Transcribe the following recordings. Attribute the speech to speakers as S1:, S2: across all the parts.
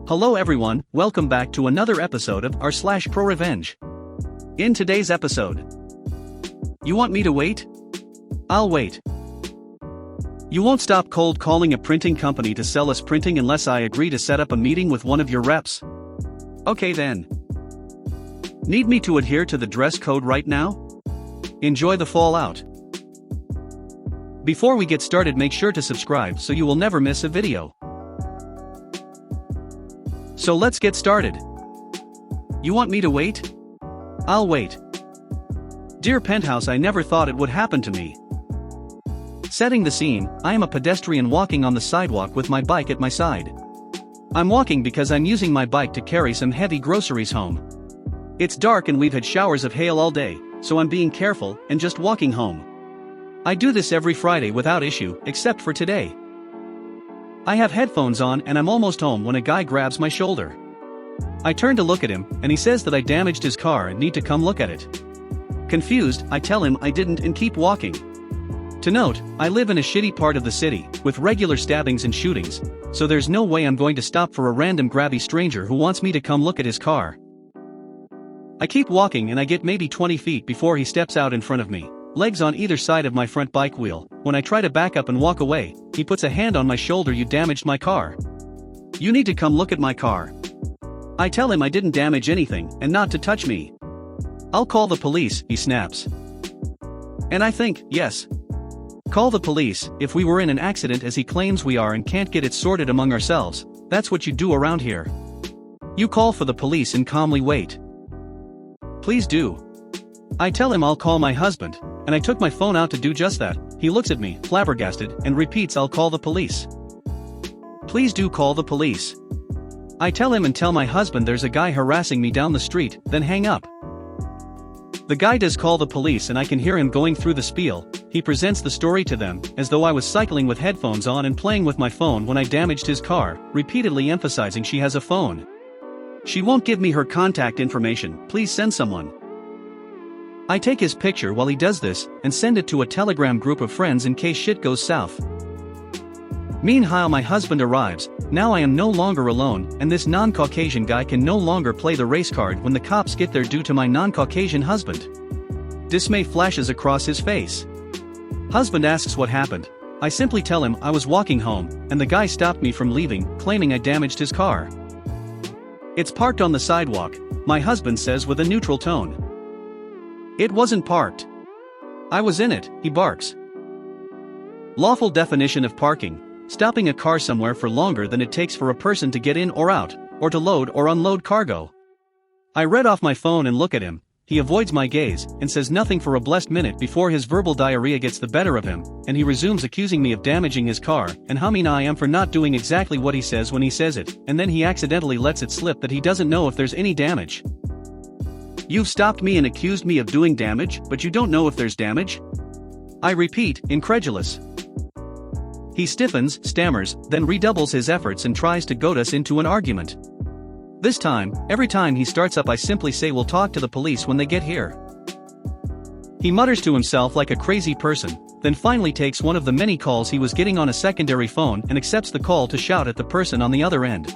S1: Hello everyone, welcome back to another episode of r/ProRevenge. In today's episode, you want me to wait? I'll wait. You won't stop cold calling a printing company to sell us printing unless I agree to set up a meeting with one of your reps. Okay then. Need me to adhere to the dress code right now? Enjoy the fallout. Before we get started, make sure to subscribe so you will never miss a video. So let's get started. You want me to wait? I'll wait. Dear Penthouse, I never thought it would happen to me. Setting the scene, I am a pedestrian walking on the sidewalk with my bike at my side. I'm walking because I'm using my bike to carry some heavy groceries home. It's dark and we've had showers of hail all day, so I'm being careful and just walking home. I do this every Friday without issue, except for today. I have headphones on and I'm almost home when a guy grabs my shoulder. I turn to look at him, and he says that I damaged his car and need to come look at it. Confused, I tell him I didn't and keep walking. To note, I live in a shitty part of the city, with regular stabbings and shootings, so there's no way I'm going to stop for a random grabby stranger who wants me to come look at his car. I keep walking and I get maybe 20 feet before he steps out in front of me, legs on either side of my front bike wheel. When I try to back up and walk away, he puts a hand on my shoulder. You damaged my car. You need to come look at my car. I tell him I didn't damage anything and not to touch me. I'll call the police, he snaps. And I think, yes. Call the police if we were in an accident, as he claims we are and can't get it sorted among ourselves. That's what you do around here. You call for the police and calmly wait. Please do. I tell him I'll call my husband, and I took my phone out to do just that. He looks at me, flabbergasted, and repeats, I'll call the police. Please do call the police. I tell him and tell my husband there's a guy harassing me down the street, then hang up. The guy does call the police and I can hear him going through the spiel. He presents the story to them, as though I was cycling with headphones on and playing with my phone when I damaged his car, repeatedly emphasizing she has a phone. She won't give me her contact information, please send someone. I take his picture while he does this, and send it to a Telegram group of friends in case shit goes south. Meanwhile, my husband arrives. Now I am no longer alone, and this non-Caucasian guy can no longer play the race card when the cops get there due to my non-Caucasian husband. Dismay flashes across his face. Husband asks what happened. I simply tell him I was walking home, and the guy stopped me from leaving, claiming I damaged his car. It's parked on the sidewalk, my husband says with a neutral tone. It wasn't parked. I was in it, he barks. Lawful definition of parking: stopping a car somewhere for longer than it takes for a person to get in or out, or to load or unload cargo. I read off my phone and look at him. He avoids my gaze, and says nothing for a blessed minute before his verbal diarrhea gets the better of him, and he resumes accusing me of damaging his car, and how mean I am for not doing exactly what he says when he says it, and then he accidentally lets it slip that he doesn't know if there's any damage. You've stopped me and accused me of doing damage, but you don't know if there's damage? I repeat, incredulous. He stiffens, stammers, then redoubles his efforts and tries to goad us into an argument. This time, every time he starts up I simply say we'll talk to the police when they get here. He mutters to himself like a crazy person, then finally takes one of the many calls he was getting on a secondary phone and accepts the call to shout at the person on the other end.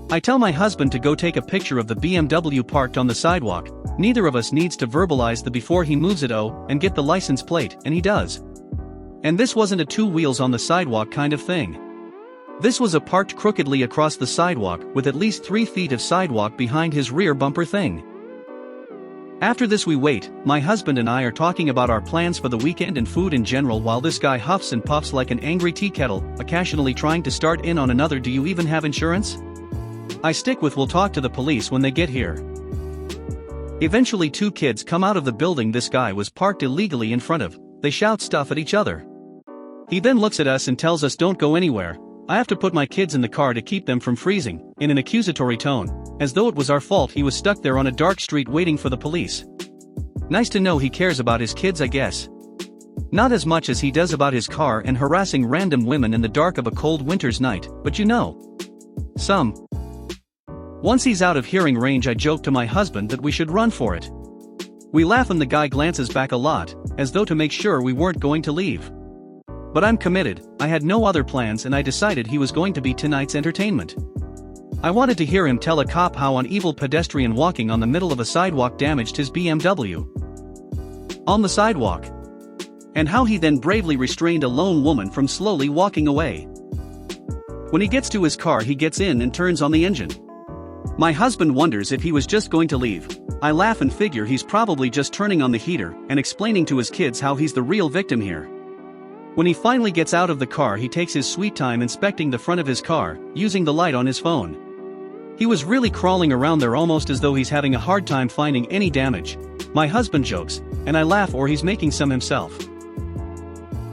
S1: I tell my husband to go take a picture of the BMW parked on the sidewalk. Neither of us needs to verbalize the before he moves it and get the license plate, and he does. And this wasn't a two wheels on the sidewalk kind of thing. This was a parked crookedly across the sidewalk with at least 3 feet of sidewalk behind his rear bumper thing. After this we wait. My husband and I are talking about our plans for the weekend and food in general while this guy huffs and puffs like an angry tea kettle, occasionally trying to start in on another "Do you even have insurance?" I stick with "we'll talk to the police when they get here." Eventually 2 kids come out of the building this guy was parked illegally in front of. They shout stuff at each other. He then looks at us and tells us don't go anywhere. I have to put my kids in the car to keep them from freezing, in an accusatory tone, as though it was our fault he was stuck there on a dark street waiting for the police. Nice to know he cares about his kids, I guess. Not as much as he does about his car and harassing random women in the dark of a cold winter's night, but you know. Some. Once he's out of hearing range I joke to my husband that we should run for it. We laugh and the guy glances back a lot, as though to make sure we weren't going to leave. But I'm committed. I had no other plans and I decided he was going to be tonight's entertainment. I wanted to hear him tell a cop how an evil pedestrian walking on the middle of a sidewalk damaged his BMW on the sidewalk, and how he then bravely restrained a lone woman from slowly walking away. When he gets to his car, he gets in and turns on the engine. My husband wonders if he was just going to leave. I laugh and figure he's probably just turning on the heater and explaining to his kids how he's the real victim here. When he finally gets out of the car, he takes his sweet time inspecting the front of his car, using the light on his phone. He was really crawling around there almost as though he's having a hard time finding any damage. My husband jokes, and I laugh, or he's making some himself.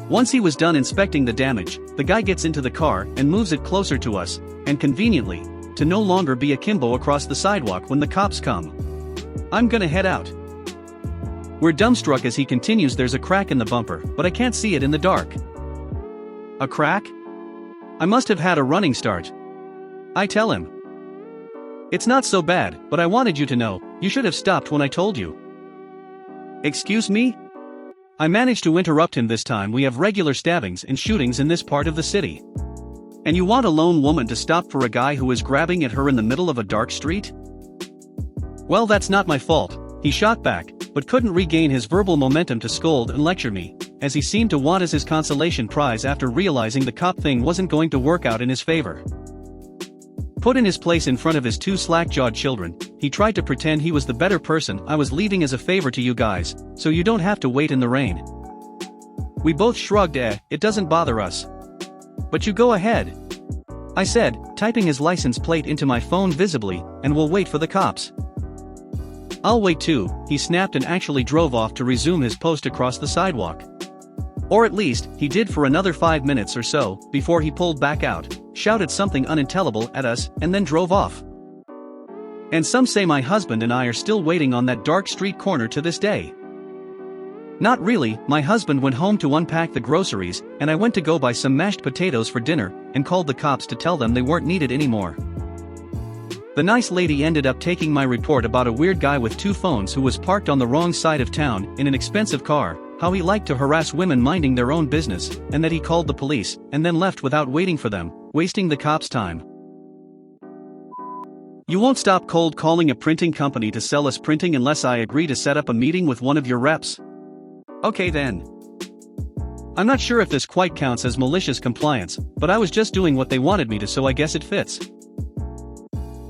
S1: Once he was done inspecting the damage, the guy gets into the car and moves it closer to us, and conveniently, to no longer be akimbo across the sidewalk when the cops come. I'm gonna head out. We're dumbstruck as he continues. There's a crack in the bumper, but I can't see it in the dark. A crack? I must have had a running start. I tell him. It's not so bad, but I wanted you to know, you should have stopped when I told you. Excuse me? I managed to interrupt him this time. We have regular stabbings and shootings in this part of the city. And you want a lone woman to stop for a guy who is grabbing at her in the middle of a dark street? Well, that's not my fault, he shot back, but couldn't regain his verbal momentum to scold and lecture me, as he seemed to want as his consolation prize after realizing the cop thing wasn't going to work out in his favor. Put in his place in front of his two slack-jawed children, he tried to pretend he was the better person. I was leaving as a favor to you guys, so you don't have to wait in the rain. We both shrugged. It doesn't bother us. But you go ahead, I said, typing his license plate into my phone visibly, and we'll wait for the cops. I'll wait too, he snapped and actually drove off to resume his post across the sidewalk. Or at least, he did for another 5 minutes or so, before he pulled back out, shouted something unintelligible at us, and then drove off. And some say my husband and I are still waiting on that dark street corner to this day. Not really. My husband went home to unpack the groceries, and I went to go buy some mashed potatoes for dinner, and called the cops to tell them they weren't needed anymore. The nice lady ended up taking my report about a weird guy with 2 phones who was parked on the wrong side of town in an expensive car, how he liked to harass women minding their own business, and that he called the police, and then left without waiting for them, wasting the cops' time. You won't stop cold calling a printing company to sell us printing unless I agree to set up a meeting with one of your reps? Okay then. I'm not sure if this quite counts as malicious compliance, but I was just doing what they wanted me to, so I guess it fits.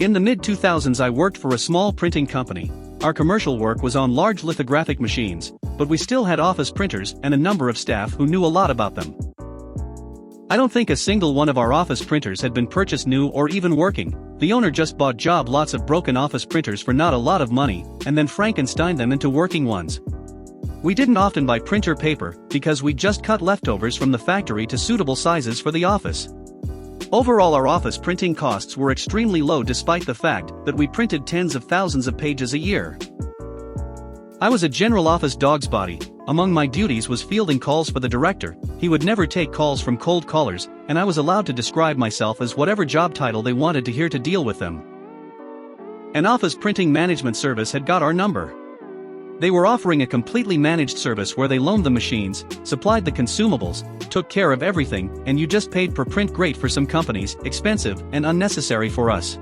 S1: In the mid-2000s I worked for a small printing company. Our commercial work was on large lithographic machines, but we still had office printers and a number of staff who knew a lot about them. I don't think a single one of our office printers had been purchased new or even working. The owner just bought lots of broken office printers for not a lot of money, and then Frankensteined them into working ones. We didn't often buy printer paper, because we just cut leftovers from the factory to suitable sizes for the office. Overall, our office printing costs were extremely low despite the fact that we printed tens of thousands of pages a year. I was a general office dog's body. Among my duties was fielding calls for the director. He would never take calls from cold callers, and I was allowed to describe myself as whatever job title they wanted to hear to deal with them. An office printing management service had got our number. They were offering a completely managed service where they loaned the machines, supplied the consumables, took care of everything, and you just paid per print. Great for some companies, expensive and unnecessary for us.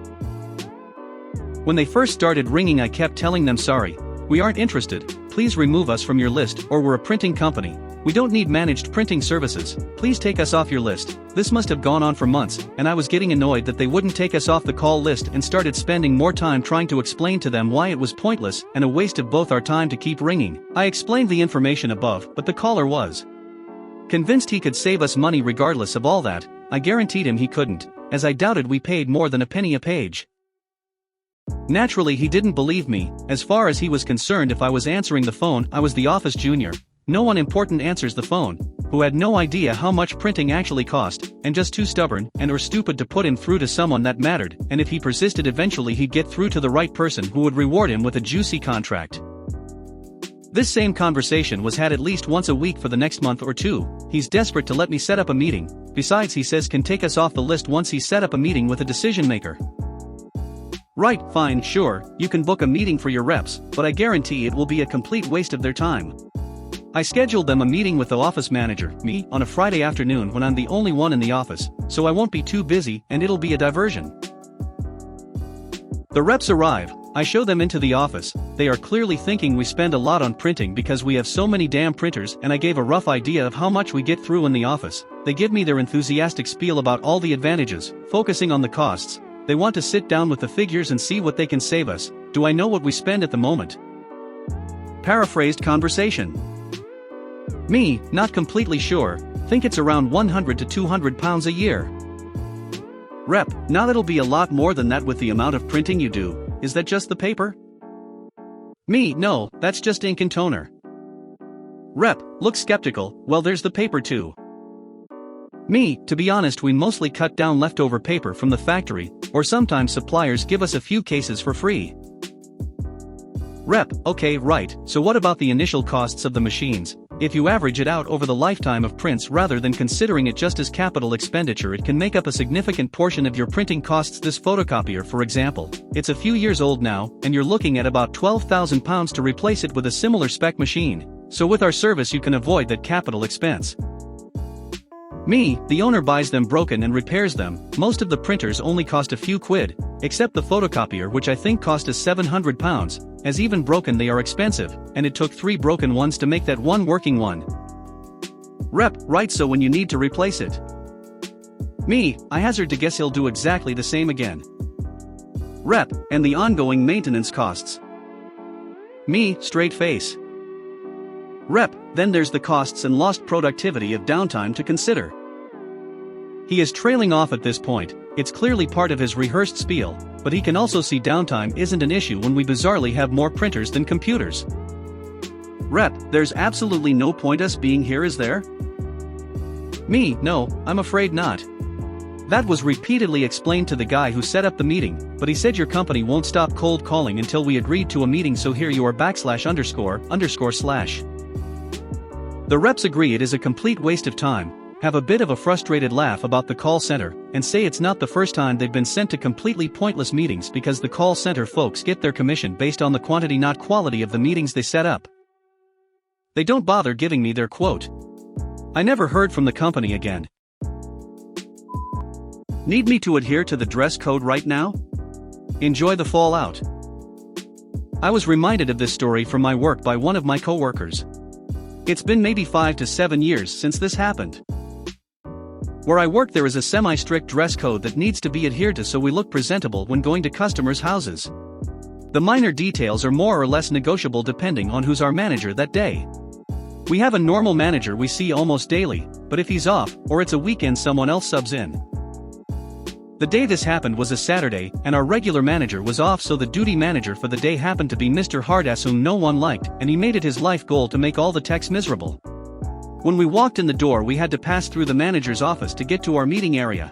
S1: When they first started ringing, I kept telling them, sorry, we aren't interested, please remove us from your list, or we're a printing company. We don't need managed printing services, please take us off your list. This must have gone on for months, and I was getting annoyed that they wouldn't take us off the call list and started spending more time trying to explain to them why it was pointless and a waste of both our time to keep ringing. I explained the information above, but the caller was convinced he could save us money regardless of all that. I guaranteed him he couldn't, as I doubted we paid more than a penny a page. Naturally, he didn't believe me. As far as he was concerned, if I was answering the phone, I was the office junior. No one important answers the phone, who had no idea how much printing actually cost, and just too stubborn and or stupid to put him through to someone that mattered, and if he persisted eventually he'd get through to the right person who would reward him with a juicy contract. This same conversation was had at least once a week for the next month or two. He's desperate to let me set up a meeting. Besides, he says can take us off the list once he's set up a meeting with a decision maker. Right, fine, sure, you can book a meeting for your reps, but I guarantee it will be a complete waste of their time. I scheduled them a meeting with the office manager, me, on a Friday afternoon when I'm the only one in the office, so I won't be too busy and it'll be a diversion. The reps arrive, I show them into the office. They are clearly thinking we spend a lot on printing because we have so many damn printers, and I gave a rough idea of how much we get through in the office. They give me their enthusiastic spiel about all the advantages, focusing on the costs. They want to sit down with the figures and see what they can save us. Do I know what we spend at the moment? Paraphrased conversation. Me, not completely sure, think it's around 100 to 200 pounds a year. Rep, now that'll be a lot more than that with the amount of printing you do. Is that just the paper? Me, no, that's just ink and toner. Rep, looks skeptical, well there's the paper too. Me, to be honest, we mostly cut down leftover paper from the factory, or sometimes suppliers give us a few cases for free. Rep, okay, right, so what about the initial costs of the machines? If you average it out over the lifetime of prints rather than considering it just as capital expenditure, it can make up a significant portion of your printing costs. This photocopier, for example, it's a few years old now, and you're looking at about £12,000 to replace it with a similar spec machine. So with our service you can avoid that capital expense. Me, the owner buys them broken and repairs them. Most of the printers only cost a few quid, except the photocopier, which I think cost us £700, as even broken they are expensive, and it took 3 broken ones to make that one working one. Rep, right, so when you need to replace it. Me, I hazard to guess he'll do exactly the same again. Rep, and the ongoing maintenance costs. Me, straight face. Rep, then there's the costs and lost productivity of downtime to consider. He is trailing off at this point. It's clearly part of his rehearsed spiel, but he can also see downtime isn't an issue when we bizarrely have more printers than computers. Rep, there's absolutely no point us being here, is there? Me, no, I'm afraid not. That was repeatedly explained to the guy who set up the meeting, but he said your company won't stop cold calling until we agreed to a meeting, so here you are /__/. The reps agree it is a complete waste of time, have a bit of a frustrated laugh about the call center, and say it's not the first time they've been sent to completely pointless meetings because the call center folks get their commission based on the quantity not quality of the meetings they set up. They don't bother giving me their quote. I never heard from the company again. Need me to adhere to the dress code right now? Enjoy the fallout. I was reminded of this story from my work by one of my coworkers. It's been maybe 5 to 7 years since this happened. Where I work there is a semi-strict dress code that needs to be adhered to so we look presentable when going to customers' houses. The minor details are more or less negotiable depending on who's our manager that day. We have a normal manager we see almost daily, but if he's off, or it's a weekend, someone else subs in. The day this happened was a Saturday, and our regular manager was off, so the duty manager for the day happened to be Mr. Hardass, whom no one liked, and he made it his life goal to make all the techs miserable. When we walked in the door we had to pass through the manager's office to get to our meeting area.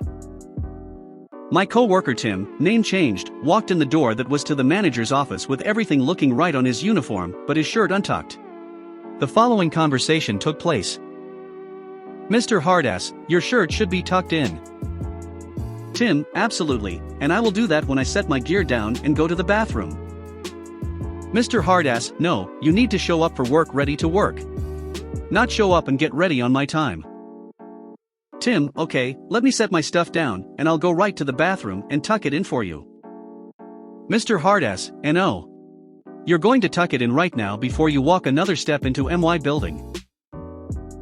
S1: My co-worker Tim, name changed, walked in the door that was to the manager's office with everything looking right on his uniform, but his shirt untucked. The following conversation took place. Mr. Hardass, your shirt should be tucked in. Tim, absolutely, and I will do that when I set my gear down and go to the bathroom. Mr. Hardass, no, you need to show up for work ready to work. Not show up and get ready on my time. Tim, okay, let me set my stuff down, and I'll go right to the bathroom and tuck it in for you. Mr. Hardass, no. You're going to tuck it in right now before you walk another step into my building.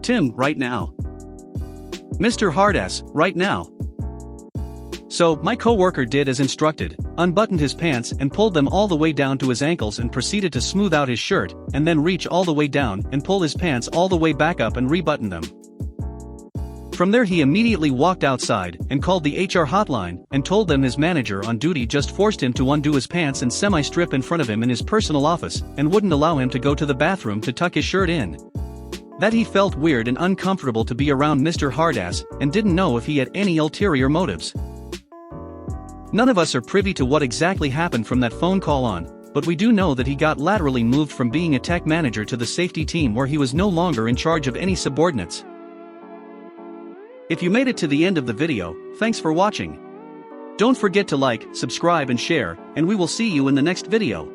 S1: Tim, right now. Mr. Hardass, right now. So, my co-worker did as instructed, unbuttoned his pants and pulled them all the way down to his ankles and proceeded to smooth out his shirt, and then reach all the way down and pull his pants all the way back up and rebutton them. From there he immediately walked outside and called the HR hotline and told them his manager on duty just forced him to undo his pants and semi-strip in front of him in his personal office and wouldn't allow him to go to the bathroom to tuck his shirt in. That he felt weird and uncomfortable to be around Mr. Hardass and didn't know if he had any ulterior motives. None of us are privy to what exactly happened from that phone call on, but we do know that he got laterally moved from being a tech manager to the safety team where he was no longer in charge of any subordinates. If you made it to the end of the video, thanks for watching. Don't forget to like, subscribe and share, and we will see you in the next video.